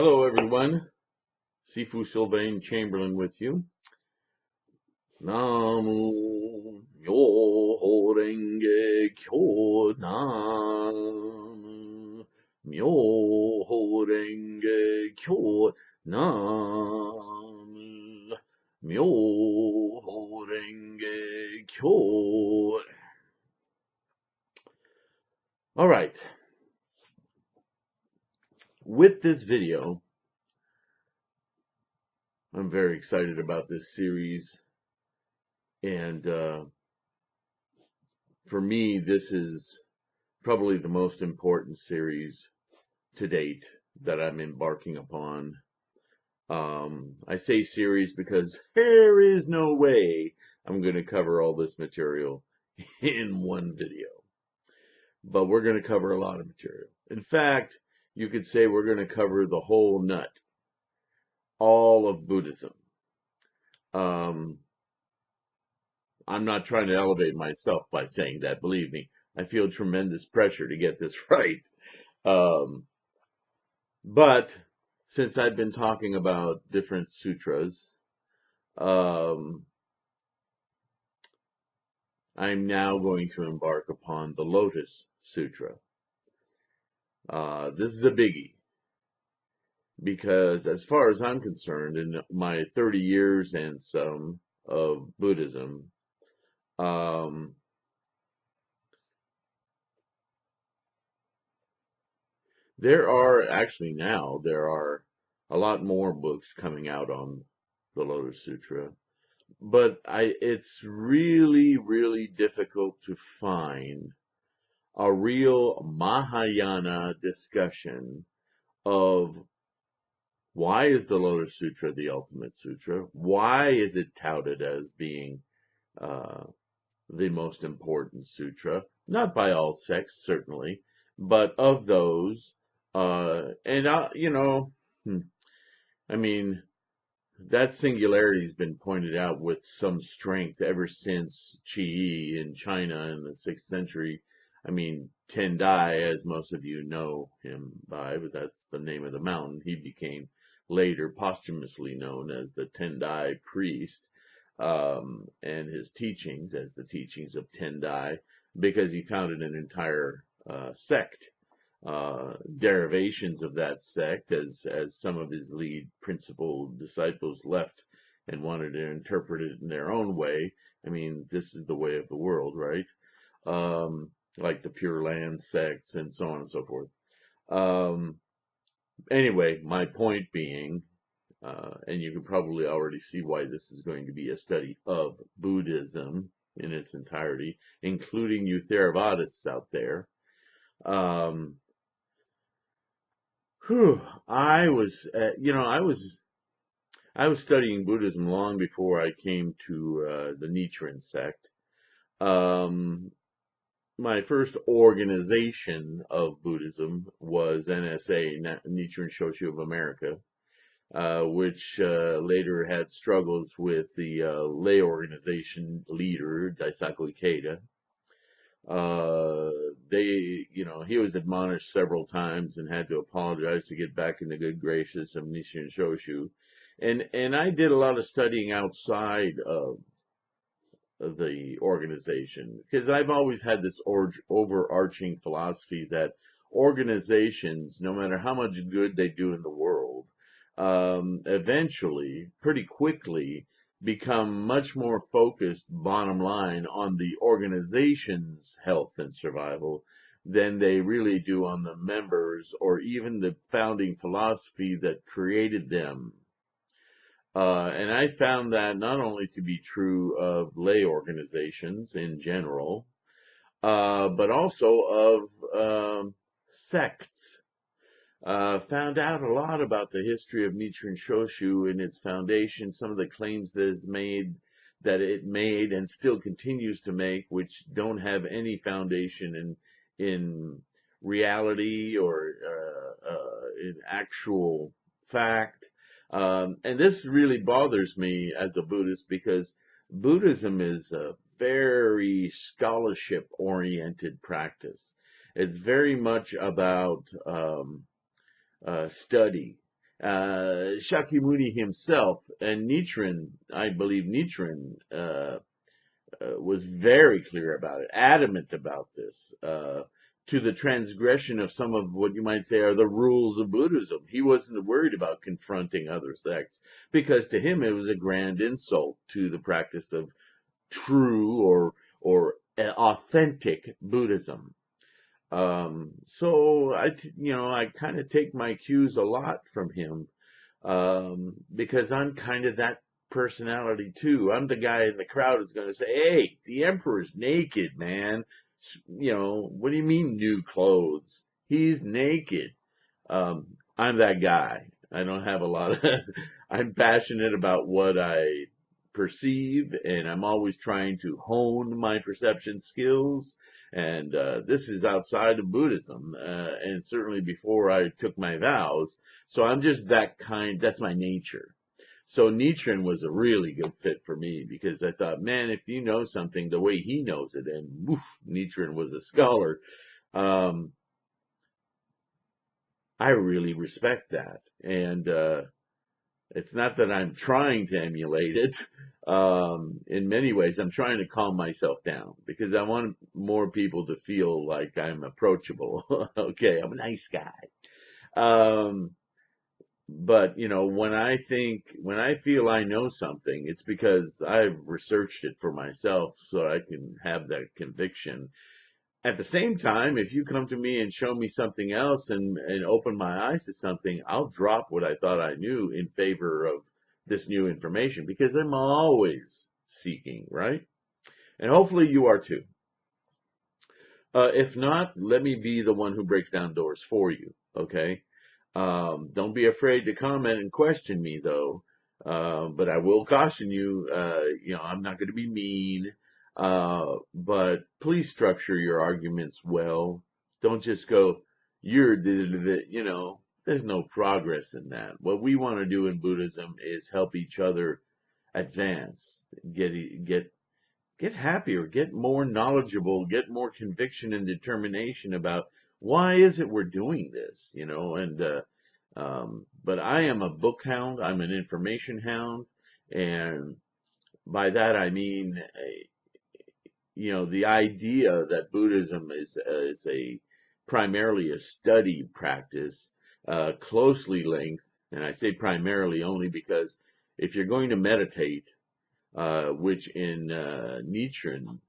Hello, everyone. Sifu Sylvain Chamberlain with you. Namu Myoho Renge Kyo. Namu Myoho Renge Kyo. Namu Myoho Renge Kyo. All right. With this video, I'm very excited about this series, and for me, this is probably the most important series to date that I'm embarking upon. I say series because there is no way I'm going to cover all this material in one video, but we're going to cover a lot of material. In fact, you could say we're going to cover the whole nut, all of Buddhism. I'm not trying to elevate myself by saying that. Believe me, I feel tremendous pressure to get this right. But since I've been talking about different sutras, I'm now going to embark upon the Lotus Sutra. This is a biggie because, as far as I'm concerned, in my 30 years and some of Buddhism, there are a lot more books coming out on the Lotus Sutra, but it's really, really difficult to find a real Mahayana discussion of why is the Lotus Sutra the ultimate sutra? Why is it touted as being the most important sutra? Not by all sects, certainly, but of those, I mean, that singularity has been pointed out with some strength ever since Qi in China in the 6th century. I mean, Tendai, as most of you know him by, but that's the name of the mountain. He became later posthumously known as the Tendai priest, and his teachings as the teachings of Tendai, because he founded an entire sect. Derivations of that sect, as some of his lead principal disciples left and wanted to interpret it in their own way. I mean, this is the way of the world, right? Like the Pure Land sects and so on and so forth. Anyway, my point being, and you can probably already see why this is going to be a study of Buddhism in its entirety, including you Theravadists out there. I was, I was studying Buddhism long before I came to the Nichiren sect. My first organization of Buddhism was NSA, Nichiren Shoshu of America, which later had struggles with the lay organization leader, Daisaku Ikeda. He was admonished several times and had to apologize to get back in the good graces of Nichiren Shoshu. And I did a lot of studying outside of the organization because I've always had this overarching philosophy that organizations, no matter how much good they do in the world, eventually, pretty quickly, become much more focused, bottom line, on the organization's health and survival than they really do on the members or even the founding philosophy that created them. And I found that not only to be true of lay organizations in general, but also of sects. Found out a lot about the history of Nichiren Shoshu and its foundation, some of the claims that it made and still continues to make, which don't have any foundation in reality or in actual fact. And this really bothers me as a Buddhist because Buddhism is a very scholarship-oriented practice. It's very much about study Shakyamuni himself and Nichiren, I believe Nichiren, was very clear about it, adamant about this, to the transgression of some of what you might say are the rules of Buddhism. He wasn't worried about confronting other sects because to him it was a grand insult to the practice of true or authentic Buddhism. So I kind of take my cues a lot from him, because I'm kind of that personality too. I'm the guy in the crowd who's going to say, "Hey, the emperor's naked, man. What do you mean new clothes? He's naked." I'm that guy. I don't have a lot of, I'm passionate about what I perceive, and I'm always trying to hone my perception skills. And this is outside of Buddhism, and certainly before I took my vows. So I'm just that kind, that's my nature. So Nichiren was a really good fit for me because I thought, man, if you know something the way he knows it, and woof, Nichiren was a scholar, um, I really respect that. And it's not that I'm trying to emulate it. In many ways, I'm trying to calm myself down because I want more people to feel like I'm approachable. Okay, I'm a nice guy. Um, but when I feel I know something, it's because I've researched it for myself so I can have that conviction. At the same time, if you come to me and show me something else and open my eyes to something, I'll drop what I thought I knew in favor of this new information because I'm always seeking, right? And hopefully you are too. If not, let me be the one who breaks down doors for you, okay? Don't be afraid to comment and question me, though. But I will caution you, I'm not going to be mean, but please structure your arguments well. Don't just go, there's no progress in that. What we want to do in Buddhism is help each other advance, get get happier, get more knowledgeable, get more conviction and determination about why is it we're doing this, and but I am a book hound, I'm an information hound, and by that I mean, the idea that Buddhism is a primarily a study practice, closely linked, and I say primarily only because if you're going to meditate, which in Nichiren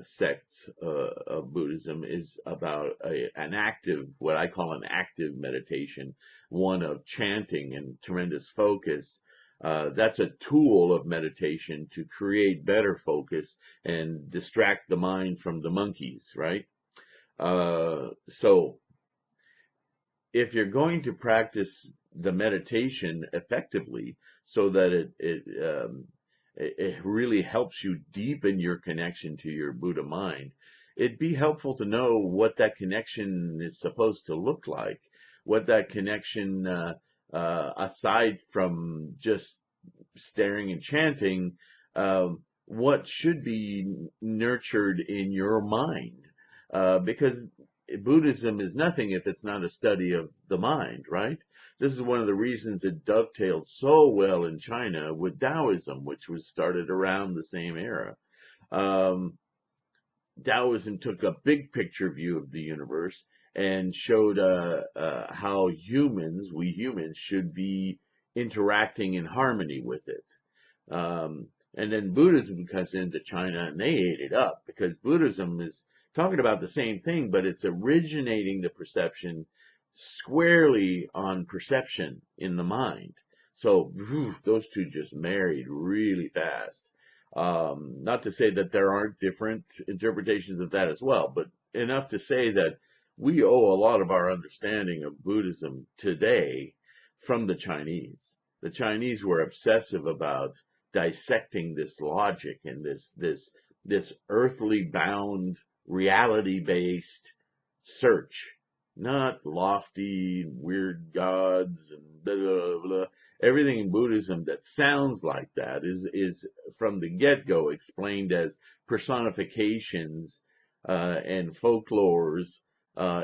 sect of Buddhism is about an active, what I call an active meditation, one of chanting and tremendous focus. That's a tool of meditation to create better focus and distract the mind from the monkeys, right? So if you're going to practice the meditation effectively so that it really helps you deepen your connection to your Buddha mind, it'd be helpful to know what that connection is supposed to look like, what that connection, aside from just staring and chanting, what should be nurtured in your mind, because Buddhism is nothing if it's not a study of the mind, right? This is one of the reasons it dovetailed so well in China with Taoism, which was started around the same era. Um, Taoism took a big picture view of the universe and showed how we humans, should be interacting in harmony with it. And then Buddhism comes into China and they ate it up because Buddhism is talking about the same thing, but it's originating the perception squarely on perception in the mind. So those two just married really fast. Not to say that there aren't different interpretations of that as well, but enough to say that we owe a lot of our understanding of Buddhism today from the Chinese. The Chinese were obsessive about dissecting this logic and this earthly bound, reality based search, not lofty weird gods and blah blah blah. Everything in Buddhism that sounds like that is from the get-go explained as personifications and folklores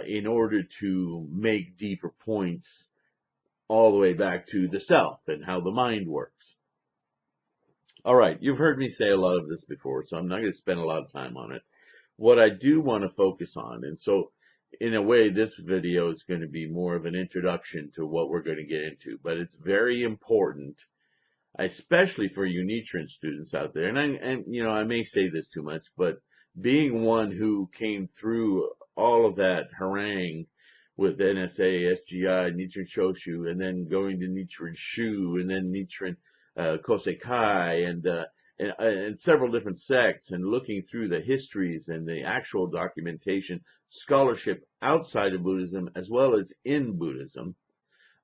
in order to make deeper points all the way back to the self and how the mind works. All right, you've heard me say a lot of this before, so I'm not going to spend a lot of time on it. What I do want to focus on, and so in a way, this video is going to be more of an introduction to what we're going to get into, but it's very important, especially for you Nichiren students out there. And you know, I may say this too much, but being one who came through all of that harangue with NSA, SGI, Nichiren Shoshu, and then going to Nichiren Shu, and then Nichiren Kosekai, and several different sects, and looking through the histories and the actual documentation, scholarship outside of Buddhism as well as in Buddhism.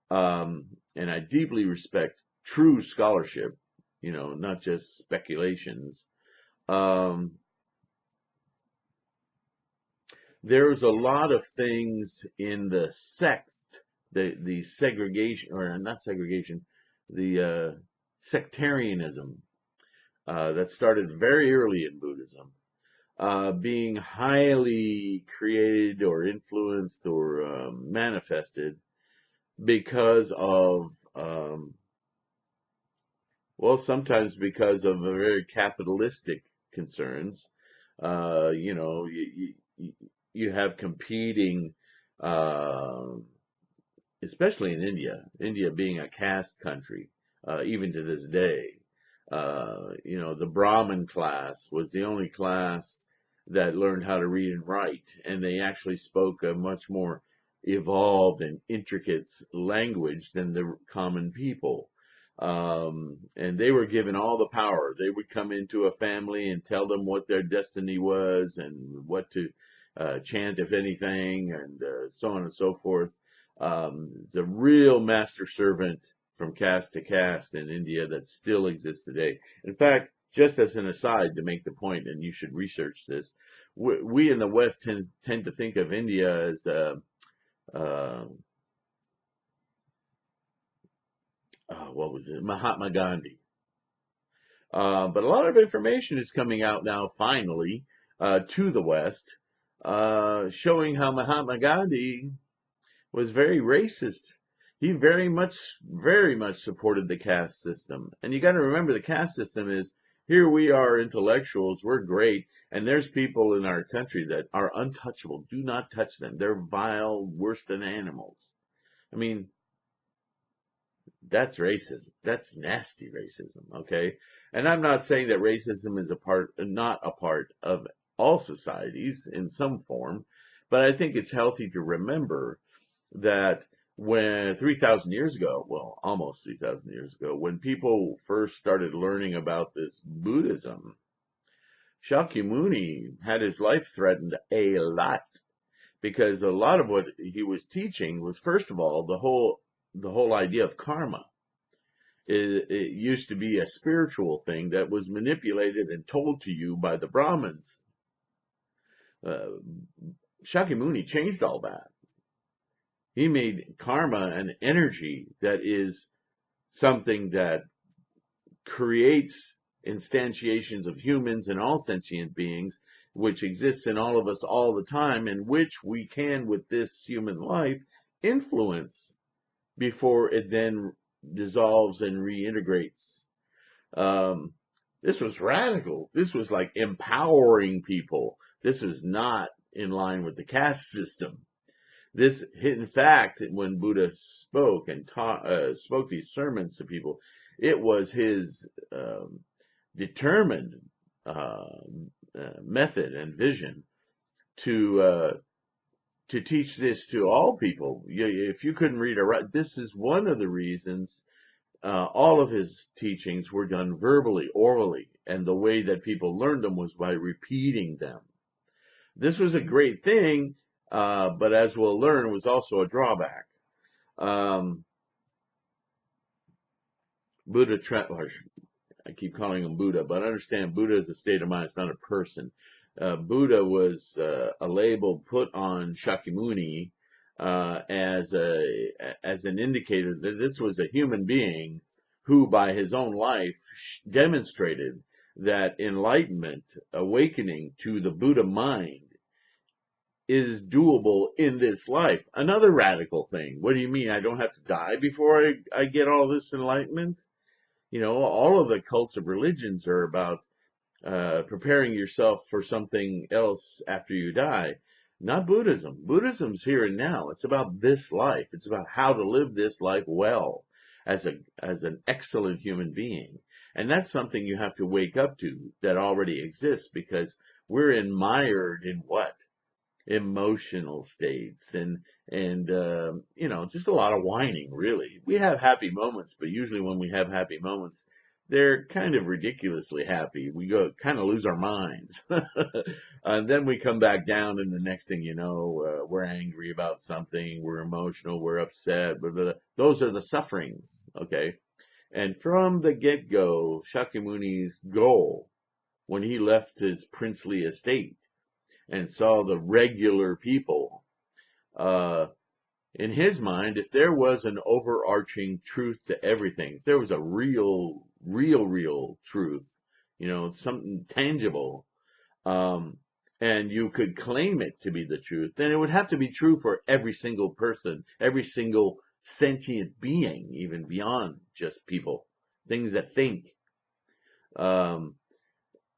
And I deeply respect true scholarship, you know, not just speculations. There's a lot of things in the sect, the segregation, or not segregation, the sectarianism that started very early in Buddhism, being highly created or influenced or manifested because of, well, sometimes because of very capitalistic concerns. You know, you have competing, especially in India being a caste country, even to this day. You know, the Brahmin class was the only class that learned how to read and write, and they actually spoke a much more evolved and intricate language than the common people. And they were given all the power. They would come into a family and tell them what their destiny was and what to chant, if anything, and so on and so forth. The real master servant from caste to caste in India that still exists today. In fact, just as an aside to make the point, and you should research this, we in the West tend to think of India as what was it, Mahatma Gandhi. But a lot of information is coming out now, finally, to the West, showing how Mahatma Gandhi was very racist. He very much supported the caste system. And you got to remember, the caste system is, here we are intellectuals, we're great, and there's people in our country that are untouchable. Do not touch them. They're vile, worse than animals. I mean, that's racism. That's nasty racism, okay? And I'm not saying that racism is not a part of all societies in some form, but I think it's healthy to remember that when 3,000 years ago, well, almost 3,000 years ago, when people first started learning about this Buddhism, Shakyamuni had his life threatened a lot, because a lot of what he was teaching was, first of all, the whole idea of karma. It used to be a spiritual thing that was manipulated and told to you by the Brahmins. Shakyamuni changed all that. He made karma an energy that is something that creates instantiations of humans and all sentient beings, which exists in all of us all the time, and which we can, with this human life, influence before it then dissolves and reintegrates. This was radical. This was like empowering people. This was not in line with the caste system. This, in fact, when Buddha spoke and spoke these sermons to people, it was his determined method and vision to teach this to all people. If you couldn't read or write, this is one of the reasons all of his teachings were done verbally, orally, and the way that people learned them was by repeating them. This was a great thing, but as we'll learn, was also a drawback. Buddha, I keep calling him Buddha, but understand Buddha is a state of mind, it's not a person. Buddha was a label put on Shakyamuni as an indicator that this was a human being who, by his own life, demonstrated that enlightenment, awakening to the Buddha mind, is doable in this life. Another radical thing. What do you mean? I don't have to die before I get all this enlightenment? All of the cults of religions are about preparing yourself for something else after you die. Not Buddhism. Buddhism's here and now. It's about this life. It's about how to live this life well as an excellent human being. And that's something you have to wake up to that already exists, because we're mired in what? Emotional states and just a lot of whining, really. We have happy moments, but usually when we have happy moments, they're kind of ridiculously happy. We go kind of lose our minds. And then we come back down, and the next thing you know, we're angry about something, we're emotional, we're upset. Blah, blah, blah. Those are the sufferings, okay? And from the get-go, Shakyamuni's goal, when he left his princely estate and saw the regular people, in his mind, if there was an overarching truth to everything, if there was a real truth, something tangible, and you could claim it to be the truth, then it would have to be true for every single person, every single sentient being, even beyond just people, things that think. And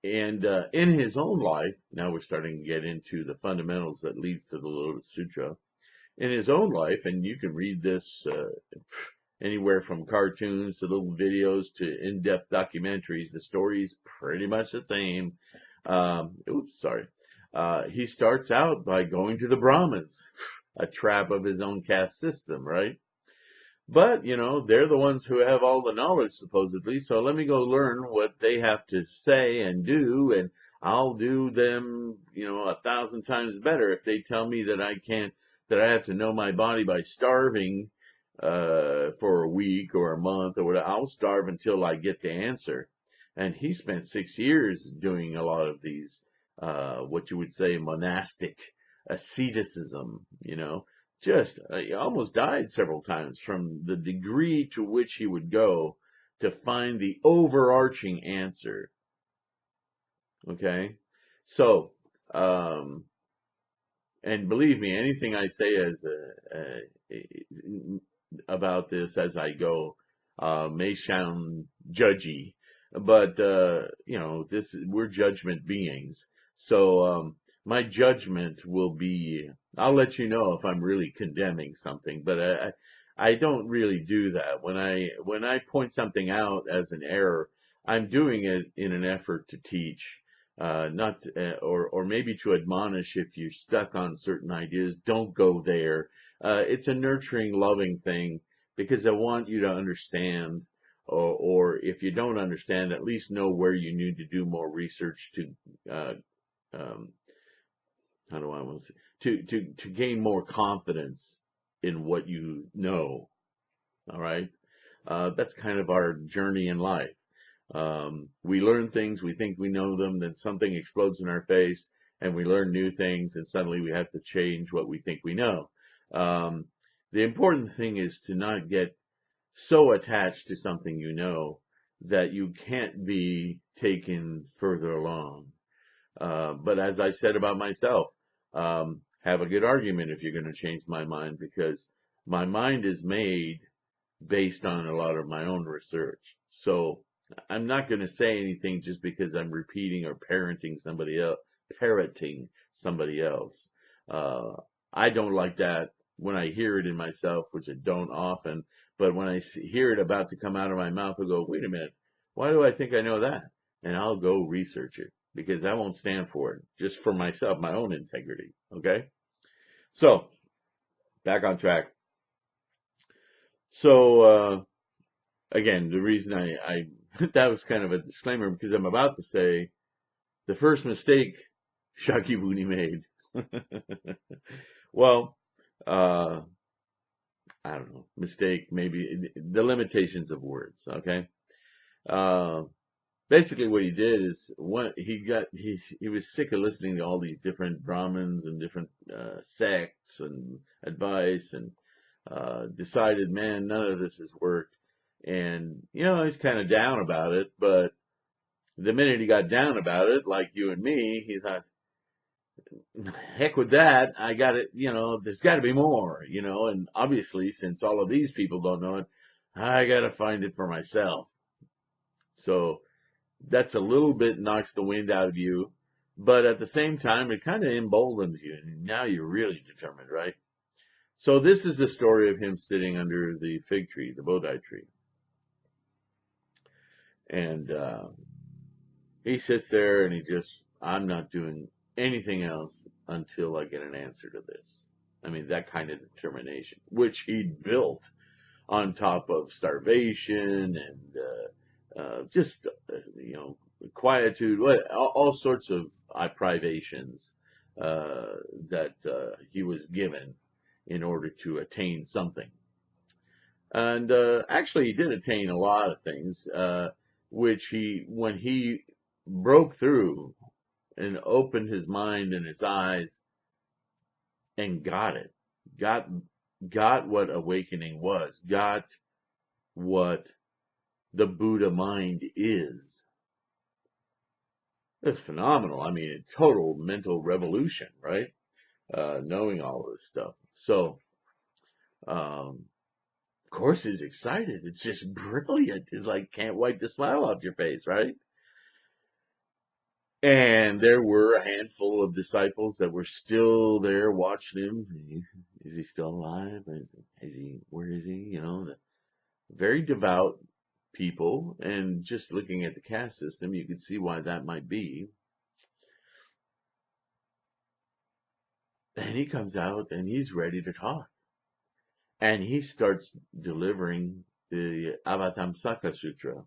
in his own life, now we're starting to get into the fundamentals that leads to the Lotus Sutra. In his own life, and you can read this anywhere from cartoons to little videos to in-depth documentaries, the story's pretty much the same. He starts out by going to the Brahmins, a trap of his own caste system, right? But, they're the ones who have all the knowledge, supposedly, so let me go learn what they have to say and do, and I'll do them, 1,000 times better if they tell me that I have to know my body by starving for a week or a month or whatever. I'll starve until I get the answer. And he spent 6 years doing a lot of these, what you would say, monastic asceticism, he almost died several times from the degree to which he would go to find the overarching answer. Okay? So, and believe me, anything I say about this as I go may sound judgy, but we're judgment beings. So my judgment will be, I'll let you know if I'm really condemning something, but I don't really do that. When I point something out as an error, I'm doing it in an effort to teach, not or maybe to admonish if you're stuck on certain ideas. Don't go there. It's a nurturing, loving thing, because I want you to understand, or if you don't understand, at least know where you need to do more research to how do I want to say, to gain more confidence in what you know. All right, that's kind of our journey in life. We learn things, we think we know them, then something explodes in our face, and we learn new things, and suddenly we have to change what we think we know. The important thing is to not get so attached to something you know that you can't be taken further along. But as I said about myself, have a good argument if you're going to change my mind, because my mind is made based on a lot of my own research. So I'm not going to say anything just because I'm repeating or parroting somebody else. I don't like that when I hear it in myself, which I don't often, but when I hear it about to come out of my mouth, I'll go, wait a minute, why do I think I know that? And I'll go research it, because I won't stand for it, just for myself, my own integrity, okay? So, back on track. So, again, the reason I that was kind of a disclaimer, because I'm about to say the first mistake Shakyamuni made. Well, I don't know, mistake, maybe the limitations of words, okay? Basically what he did is he was sick of listening to all these different Brahmins and different sects and advice, and decided, man, none of this has worked. And, he's kind of down about it, but the minute he got down about it, like you and me, he thought, heck with that. I got it, there's got to be more, and obviously, since all of these people don't know it, I got to find it for myself. So that's a little bit knocks the wind out of you, but at the same time, it kind of emboldens you. And now you're really determined, right? So this is the story of him sitting under the fig tree, the Bodhi tree. And he sits there and I'm not doing anything else until I get an answer to this. I mean, that kind of determination, which he built on top of starvation and just, quietude, all sorts of privations that he was given in order to attain something. And actually, he did attain a lot of things, which when he broke through and opened his mind and his eyes and got it, got what awakening was, got what the Buddha mind is. It's phenomenal. I mean, a total mental revolution, right? Knowing all this stuff. So, of course, he's excited. It's just brilliant. It's like, can't wipe the smile off your face, right? And there were a handful of disciples that were still there watching him. Is he still alive? Where is he? Very devout people. And just looking at the caste system, you could see why that might be. And he comes out and he's ready to talk. And he starts delivering the Avatamsaka Sutra,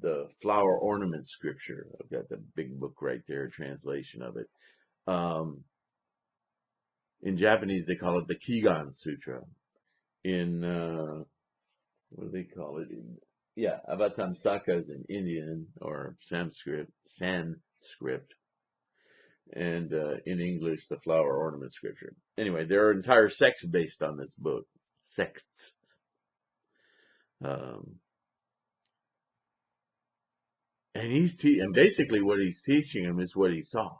the flower ornament scripture. I've got the big book right there, translation of it. In Japanese, they call it the Kigan Sutra. In, what do they call it? Avatamsaka is in Indian or Sanskrit. And in English, the flower ornament scripture. Anyway, there are entire sects based on this book. Sects. And basically what he's teaching him is what he saw.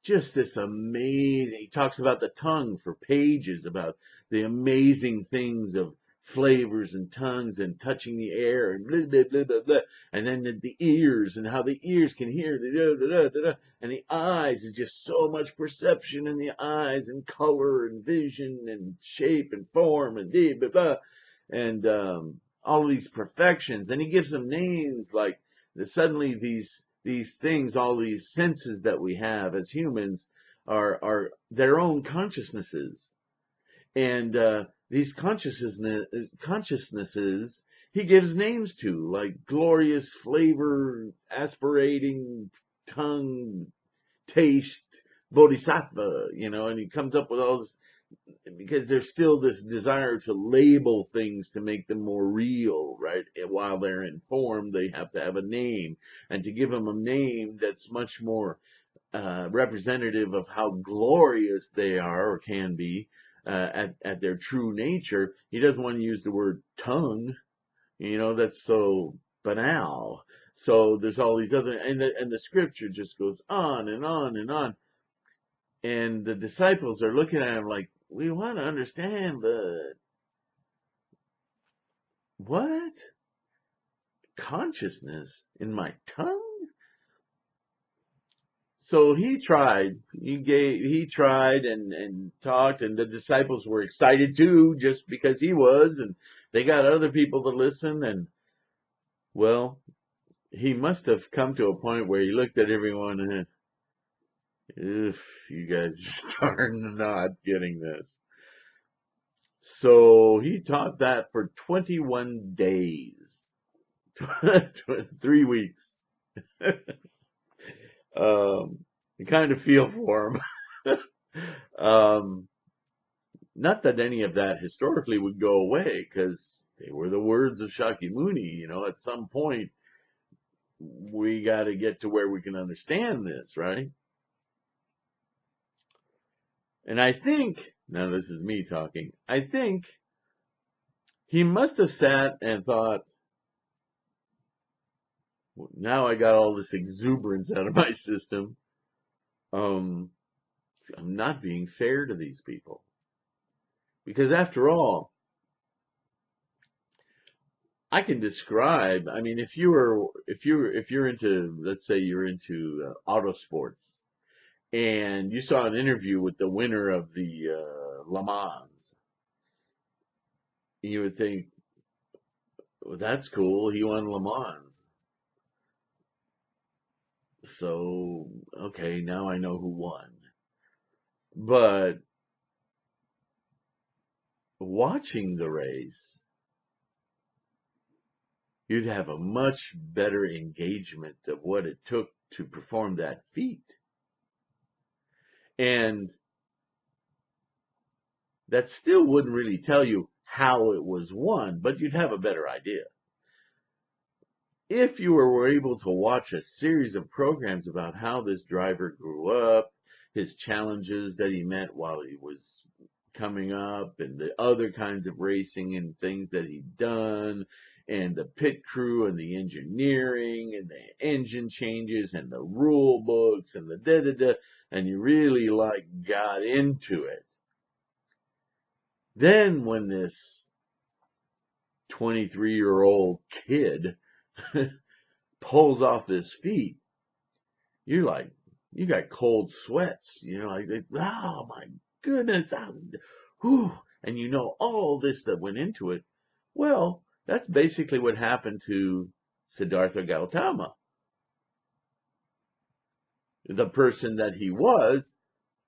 Just this amazing, he talks about the tongue for pages, about the amazing things of flavors and tongues and touching the air and blah, blah, blah, blah, blah. And then the ears and how the ears can hear, and the eyes is just so much perception in the eyes and color and vision and shape and form and blah, blah, blah. And all of these perfections. And he gives them names like suddenly these things, all these senses that we have as humans are their own consciousnesses. And these consciousnesses he gives names to, like glorious flavor, aspirating tongue, taste, bodhisattva, and he comes up with all this, because there's still this desire to label things to make them more real, right? While they're in form, they have to have a name. And to give them a name that's much more representative of how glorious they are or can be at their true nature, he doesn't want to use the word tongue. That's so banal. So there's all these other, and the scripture just goes on and on and on. And the disciples are looking at him like, we want to understand, but what? Consciousness in my tongue? So he tried. He tried and talked, and the disciples were excited too, just because he was, and they got other people to listen. And well, he must have come to a point where he looked at everyone and, if you guys are not getting this. So he taught that for 21 days, 3 weeks. You kind of feel for him. Not that any of that historically would go away, because they were the words of Shakyamuni. At some point, we got to get to where we can understand this, right? And I think, now this is me talking, I think he must have sat and thought, now I got all this exuberance out of my system. I'm not being fair to these people. Because after all, I can describe, I mean, if you're into, let's say you're into auto sports, and you saw an interview with the winner of the Le Mans, you would think, well, that's cool. He won Le Mans. So, okay, now I know who won. But watching the race, you'd have a much better engagement of what it took to perform that feat. And that still wouldn't really tell you how it was won, but you'd have a better idea. If you were able to watch a series of programs about how this driver grew up, his challenges that he met while he was coming up, and the other kinds of racing and things that he'd done, and the pit crew and the engineering and the engine changes and the rule books and the da-da-da, and you really got into it. Then when this 23-year-old kid pulls off this feat, you're like, you got cold sweats, like, oh my goodness, whew, and you know all this that went into it. Well, that's basically what happened to Siddhartha Gautama, the person that he was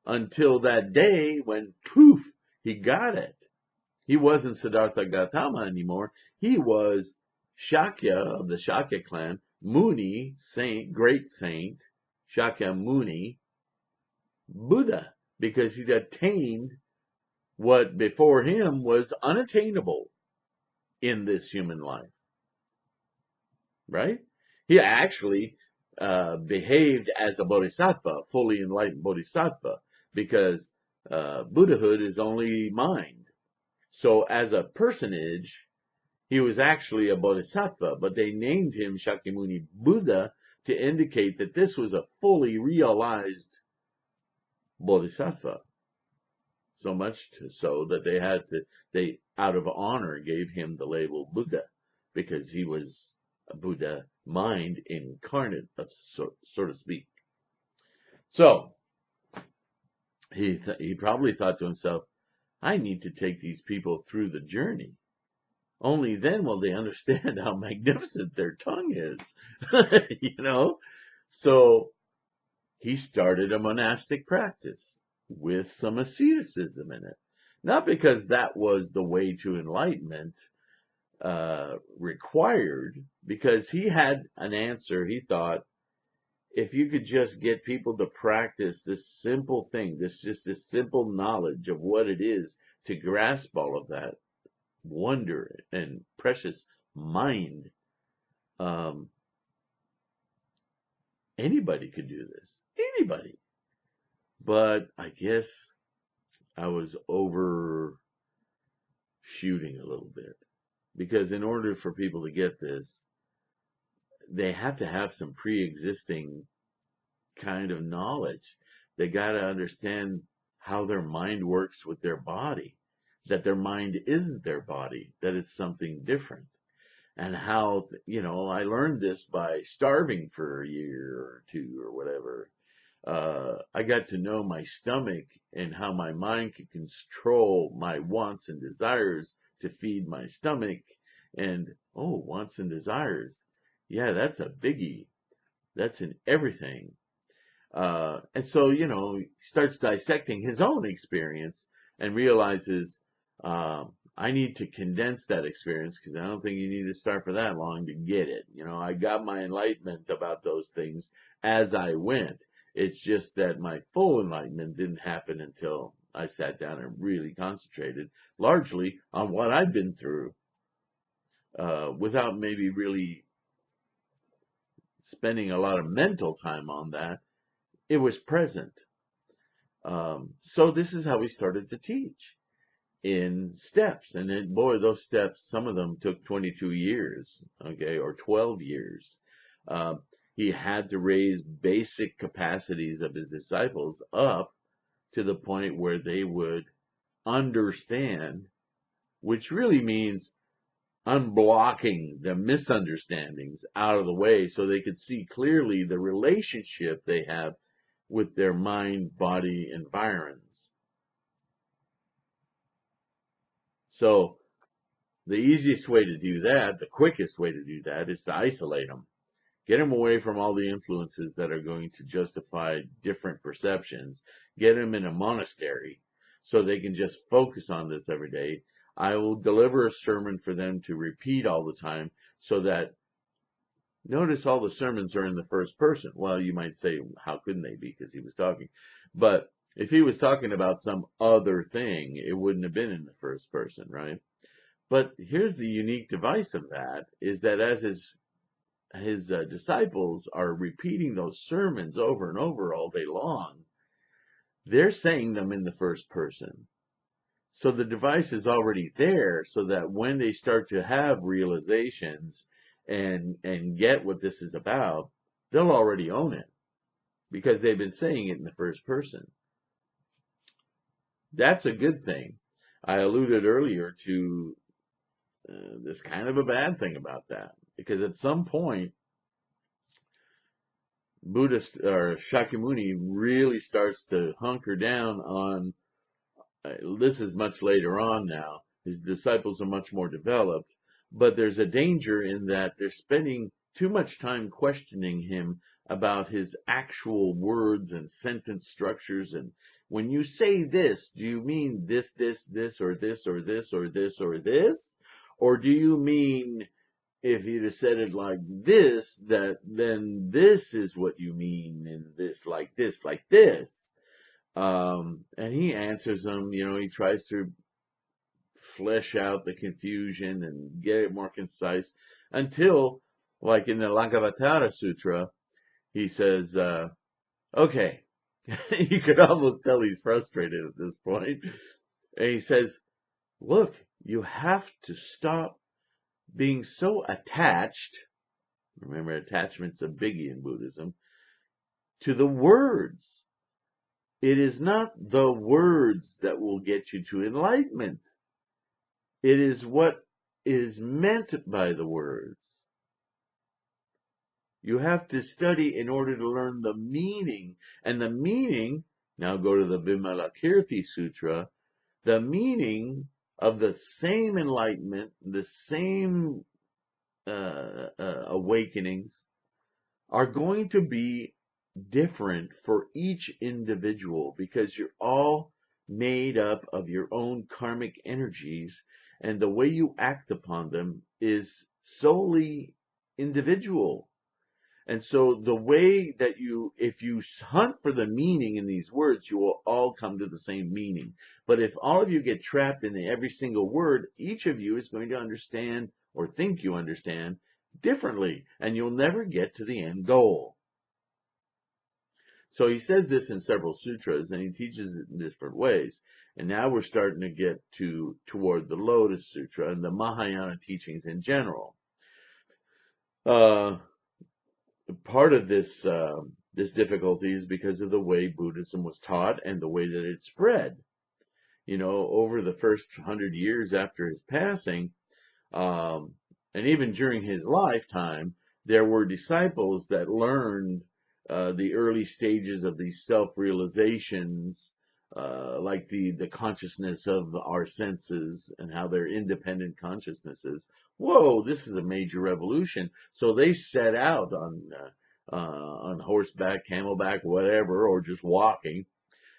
until that day when, poof, he got it. He wasn't Siddhartha Gautama anymore. He was Shakya of the Shakya clan, Muni, saint, great saint, Shakya Muni, Buddha, because he'd attained what before him was unattainable in this human life, right? He actually behaved as a bodhisattva, fully enlightened bodhisattva, because Buddhahood is only mind. So as a personage, he was actually a bodhisattva, but they named him Shakyamuni Buddha to indicate that this was a fully realized bodhisattva. So much so that they out of honor gave him the label Buddha, because he was a Buddha mind incarnate, so to speak. So he probably thought to himself, I need to take these people through the journey. Only then will they understand how magnificent their tongue is. So he started a monastic practice with some asceticism in it. Not because that was the way to enlightenment required, because he had an answer. He thought, if you could just get people to practice this simple thing, this simple knowledge of what it is to grasp all of that wonder and precious mind, anybody could do this. Anybody. But I guess I was overshooting a little bit, because in order for people to get this, they have to have some pre-existing kind of knowledge. They got to understand how their mind works with their body, that their mind isn't their body, that it's something different. And how, I learned this by starving for a year or two or whatever. I got to know my stomach and how my mind could control my wants and desires to feed my stomach. And, wants and desires. Yeah, that's a biggie. That's in everything. And so, he starts dissecting his own experience and realizes, I need to condense that experience, because I don't think you need to start for that long to get it. I got my enlightenment about those things as I went. It's just that my full enlightenment didn't happen until I sat down and really concentrated, largely on what I'd been through, without maybe really spending a lot of mental time on that. It was present. So this is how we started to teach, in steps. And then, boy, those steps, some of them took 22 years, okay, or 12 years. he had to raise basic capacities of his disciples up to the point where they would understand, which really means unblocking the misunderstandings out of the way so they could see clearly the relationship they have with their mind-body environs. So the easiest way to do that, the quickest way to do that, is to isolate them. Get them away from all the influences that are going to justify different perceptions. Get them in a monastery so they can just focus on this every day. I will deliver a sermon for them to repeat all the time so that, notice all the sermons are in the first person. Well, you might say, how couldn't they be? Because he was talking. But if he was talking about some other thing, it wouldn't have been in the first person, right? But here's the unique device of that, is that as his disciples are repeating those sermons over and over all day long, they're saying them in the first person. So the device is already there so that when they start to have realizations and get what this is about, they'll already own it because they've been saying it in the first person. That's a good thing. I alluded earlier to this kind of a bad thing about that, because at some point Buddhist or Shakyamuni really starts to hunker down on, this is much later on now, his disciples are much more developed, but there's a danger in that they're spending too much time questioning him about his actual words and sentence structures. And when you say this, do you mean this, or this, or this, or this, or this? Or do you mean, if you'd have said it like this, that then this is what you mean, and this, like this, like this? And he answers them, he tries to flesh out the confusion and get it more concise until, like in the Lankavatara Sutra, he says, okay, you could almost tell he's frustrated at this point. And he says, look, you have to stop being so attached. Remember, attachment's a biggie in Buddhism, to the words. It is not the words that will get you to enlightenment. It is what is meant by the words. You have to study in order to learn the meaning. And the meaning, now go to the Vimalakirti Sutra, the meaning of the same enlightenment, the same awakenings are going to be different for each individual, because you're all made up of your own karmic energies, and the way you act upon them is solely individual. And so the way that if you hunt for the meaning in these words, you will all come to the same meaning. But if all of you get trapped in every single word, each of you is going to understand, or think you understand, differently, and you'll never get to the end goal. So he says this in several sutras, and he teaches it in different ways. And now we're starting to get toward the Lotus Sutra and the Mahayana teachings in general. Part of this this difficulty is because of the way Buddhism was taught and the way that it spread. Over the first 100 years after his passing, and even during his lifetime, there were disciples that learned the early stages of these self-realizations, like the consciousness of our senses and how they're independent consciousnesses. Whoa, this is a major revolution. So they set out on horseback, camelback, whatever, or just walking,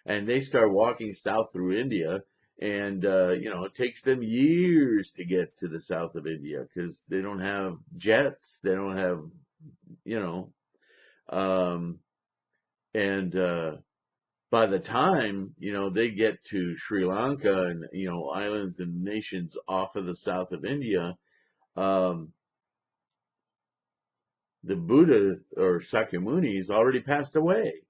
and they start walking south through India. And, it takes them years to get to the south of India because they don't have jets. They don't have, by the time, they get to Sri Lanka and, islands and nations off of the south of India, the Buddha or Sakyamuni has already passed away.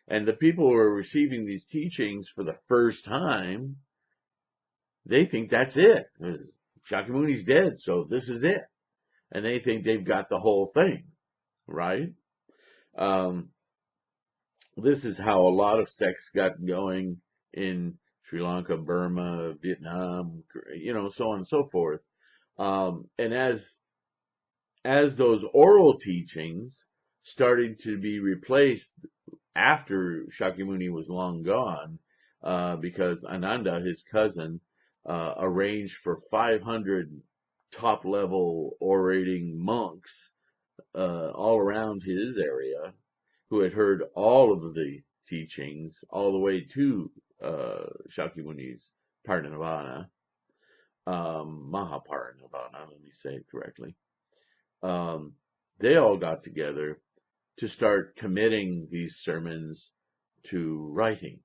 And the people who are receiving these teachings for the first time, they think that's it. Shakyamuni's dead, so this is it. And they think they've got the whole thing, right? Um, this is how a lot of sects got going in Sri Lanka, Burma, Vietnam, so on and so forth. And as those oral teachings started to be replaced after Shakyamuni was long gone, because Ananda, his cousin, arranged for 500 top-level orating monks all around his area who had heard all of the teachings all the way to Shakyamuni's Parinirvana, Mahaparinirvana, let me say it correctly. They all got together to start committing these sermons to writing.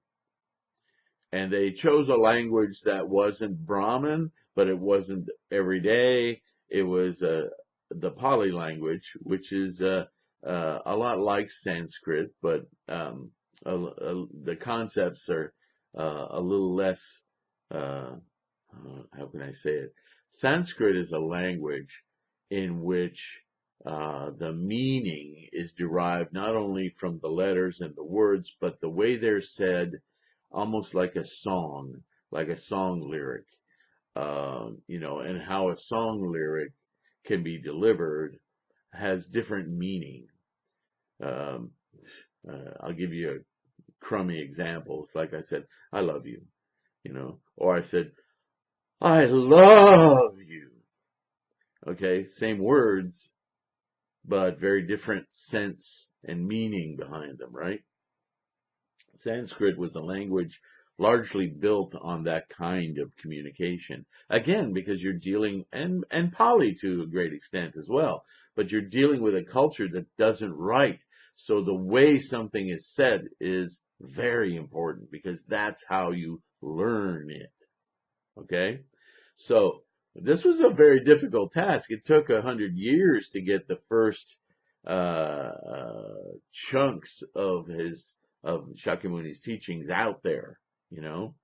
And they chose a language that wasn't Brahmin, but it wasn't everyday. It was the Pali language, which is a lot like Sanskrit, but the concepts are a little less, how can I say it? Sanskrit is a language in which the meaning is derived not only from the letters and the words, but the way they're said, almost like a song lyric, and how a song lyric can be delivered has different meaning. Um, I'll give you a crummy example. It's like I said, I love you, or I said, I love you. Okay, same words, but very different sense and meaning behind them, right? Sanskrit was a language largely built on that kind of communication. Again, because you're dealing, and Pali to a great extent as well, but you're dealing with a culture that doesn't write. So the way something is said is very important because that's how you learn it. Okay? So this was a very difficult task. It took 100 years to get the first chunks of Shakyamuni's teachings out there, you know.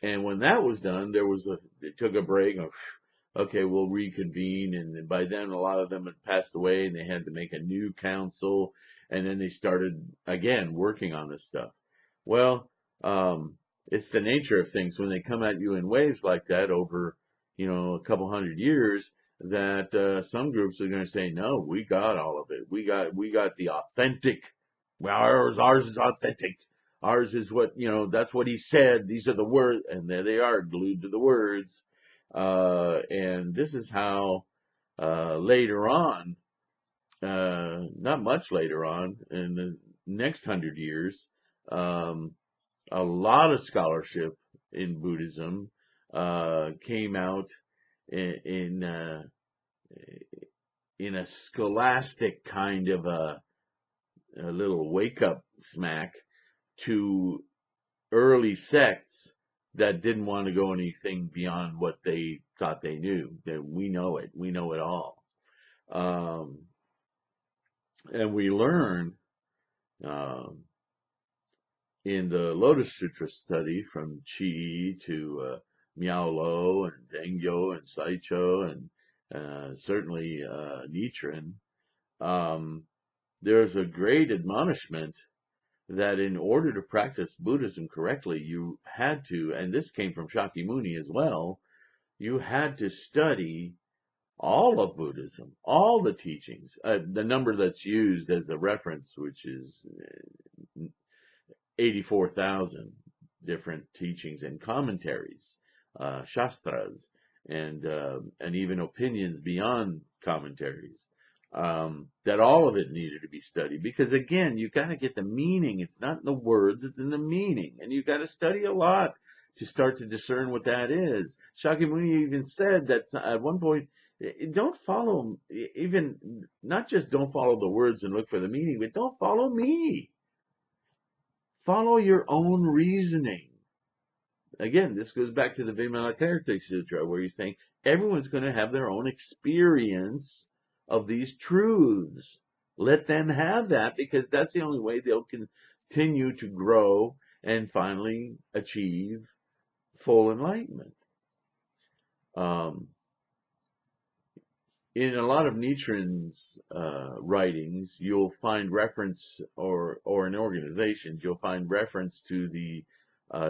And when that was done, it took a break. Okay, we'll reconvene, and by then a lot of them had passed away, and they had to make a new council, and then they started again working on this stuff. Well, it's the nature of things when they come at you in waves like that over, a couple 100 years, that some groups are going to say, no, we got all of it. We got the authentic. Well, ours is authentic. Ours is what, that's what he said. These are the words, and there they are, glued to the words. And this is how later on, not much later on, in the next 100 years, a lot of scholarship in Buddhism came out in a scholastic kind of a little wake-up smack to early sects that didn't want to go anything beyond what they thought they knew. That we know it all. And we learn in the Lotus Sutra study from Chi to Miao Lo and Dengyo and Saicho and certainly Nichiren, there's a great admonishment that in order to practice Buddhism correctly, you had to, and this came from Shakyamuni as well, you had to study all of Buddhism, all the teachings. The number that's used as a reference, which is 84,000 different teachings and commentaries, shastras, and even opinions beyond commentaries. That all of it needed to be studied because again, you got to get the meaning. It's not in the words; it's in the meaning, and you got to study a lot to start to discern what that is. Shakyamuni even said that at one point, don't follow, even not just don't follow the words and look for the meaning, but don't follow me. Follow your own reasoning. Again, this goes back to the Vimalakirti Sutra, where you're saying everyone's going to have their own experience of these truths. Let them have that because that's the only way they'll continue to grow and finally achieve full enlightenment. in a lot of Nichiren's writings, you'll find reference, or in organizations, you'll find reference to the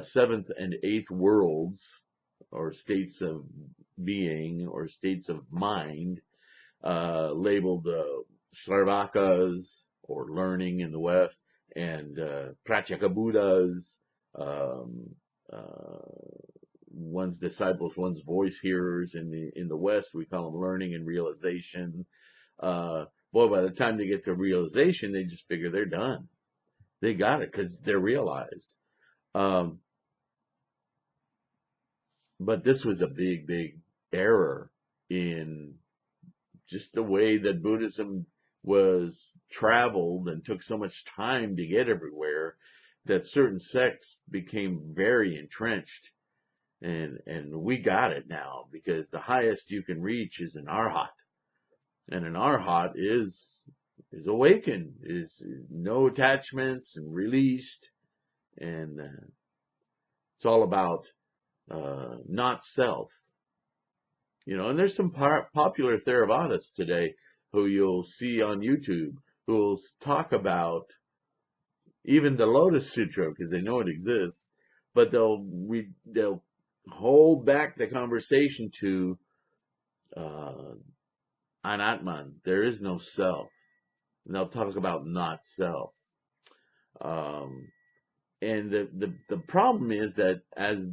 seventh and eighth worlds, or states of being, or states of mind, labeled Shravakas, or learning in the West, and Pratyeka Buddhas, um, one's disciples, one's voice hearers. In the West, we call them learning and realization. Boy, by the time they get to realization, they just figure they're done. They got it because they're realized. Um, but this was a big, big error in just the way that Buddhism was traveled and took so much time to get everywhere, that certain sects became very entrenched. And we got it now, because the highest you can reach is an arhat. And an arhat is awakened, is no attachments and released. And it's all about not self. And there's some popular Theravadas today who you'll see on YouTube who will talk about even the Lotus Sutra, because they know it exists, but they'll hold back the conversation to Anatman. There is no self. And they'll talk about not self. And the problem is that, as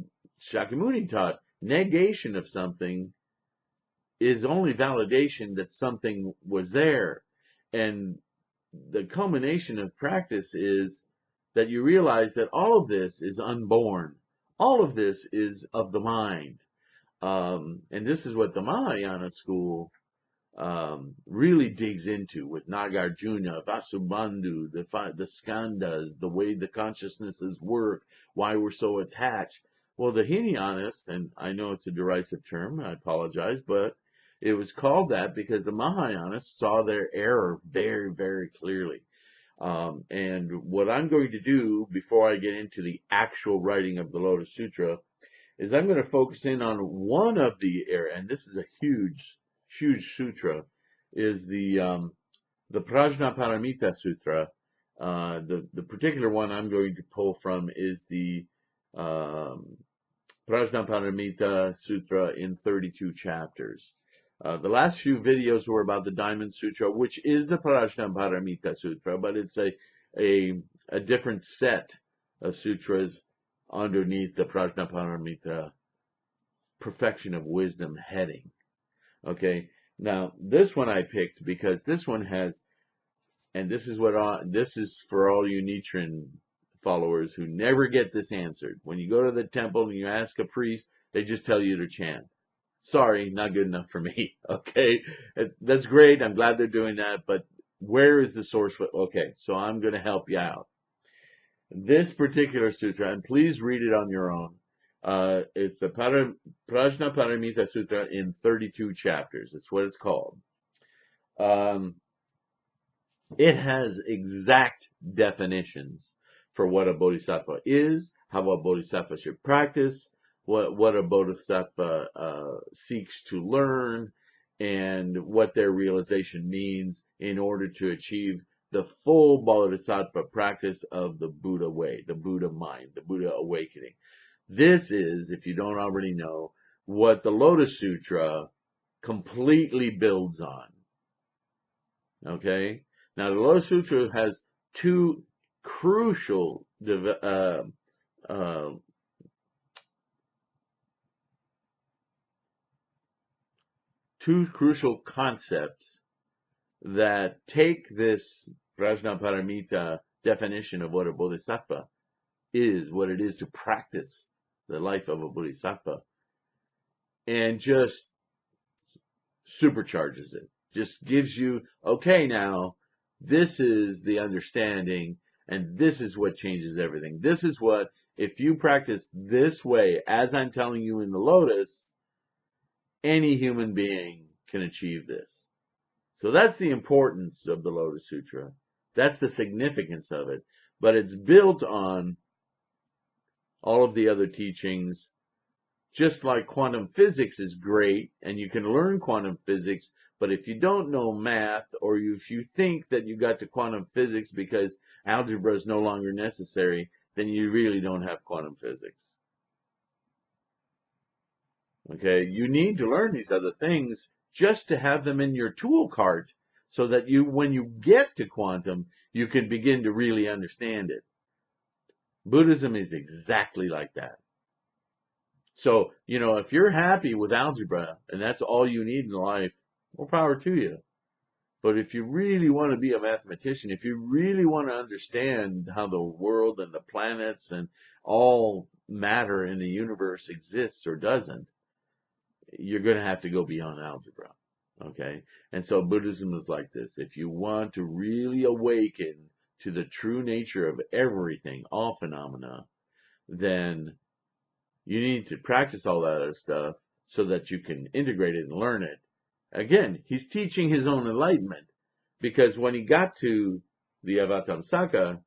Shakyamuni taught, negation of something is only validation that something was there. And the culmination of practice is that you realize that all of this is unborn. All of this is of the mind. And this is what the Mahayana school really digs into, with Nagarjuna, Vasubandhu, the skandhas, the way the consciousnesses work, why we're so attached. Well, the Hinayanists, and I know it's a derisive term, I apologize, but it was called that because the Mahayanists saw their error very, very clearly. And what I'm going to do before I get into the actual writing of the Lotus Sutra is I'm going to focus in on one of the area, and this is a huge, huge sutra, is the Prajnaparamita Sutra. The particular one I'm going to pull from is the Prajnaparamita Sutra in 32 chapters. The last few videos were about the Diamond Sutra, which is the Prajnaparamita Sutra, but it's a different set of sutras underneath the Prajnaparamita perfection of wisdom heading. Okay, now this one I picked because this one has, and this is for all you Nichiren followers who never get this answered. When you go to the temple and you ask a priest, they just tell you to chant. Sorry, not good enough for me. Okay, that's great. I'm glad they're doing that, but where is the source? Okay, so I'm going to help you out. This particular sutra, and please read it on your own. It's the Prajnaparamita Sutra in 32 chapters. That's what it's called. It has exact definitions for what a bodhisattva is, how a bodhisattva should practice, what a bodhisattva seeks to learn, and what their realization means in order to achieve the full bodhisattva practice of the Buddha way, the Buddha mind, the Buddha awakening. This is, if you don't already know, what the Lotus Sutra completely builds on. Okay? Now, the Lotus Sutra has two crucial concepts that take this Prajnaparamita definition of what a bodhisattva is, what it is to practice the life of a bodhisattva, and just supercharges it. Just gives you, okay, now, this is the understanding, and this is what changes everything. This is what, if you practice this way, as I'm telling you in the Lotus, any human being can achieve this. So that's the importance of the Lotus Sutra. That's the significance of it. But it's built on all of the other teachings Just like quantum physics is great, and you can learn quantum physics, but if you don't know math, or if you think that you got to quantum physics because algebra is no longer necessary, then you really don't have quantum physics. Okay, you need to learn these other things just to have them in your tool cart so that when you get to quantum, you can begin to really understand it. Buddhism is exactly like that. So, if you're happy with algebra and that's all you need in life, more power to you. But if you really want to be a mathematician, if you really want to understand how the world and the planets and all matter in the universe exists or doesn't, you're going to have to go beyond algebra. Okay? And so Buddhism is like this. If you want to really awaken to the true nature of everything, all phenomena, then you need to practice all that other stuff so that you can integrate it and learn it. Again, he's teaching his own enlightenment, because when he got to the Avatamsaka,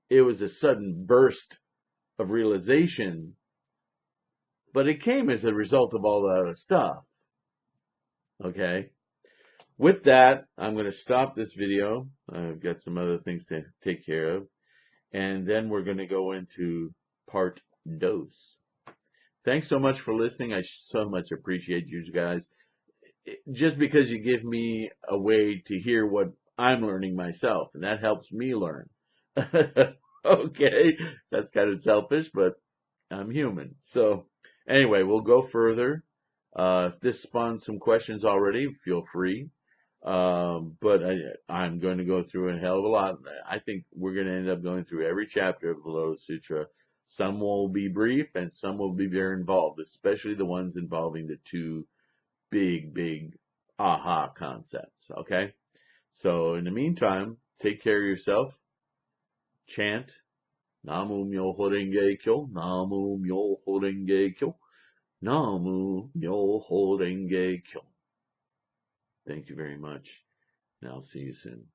it was a sudden burst of realization, but it came as a result of all that other stuff. Okay? With that, I'm going to stop this video. I've got some other things to take care of. And then we're going to go into part dos. Thanks so much for listening. I so much appreciate you guys. Just because you give me a way to hear what I'm learning myself, and that helps me learn. Okay, that's kind of selfish, but I'm human. So anyway, we'll go further. If this spawns some questions already, feel free. But I'm going to go through a hell of a lot. I think we're going to end up going through every chapter of the Lotus Sutra. Some will be brief and some will be very involved, especially the ones involving the two big aha concepts. Okay? So in the meantime, take care of yourself. Chant Namu Myoho Renge Kyo, Namu Myoho Renge Kyo, Namu Myoho Renge Kyo. Thank you very much, and I'll see you soon.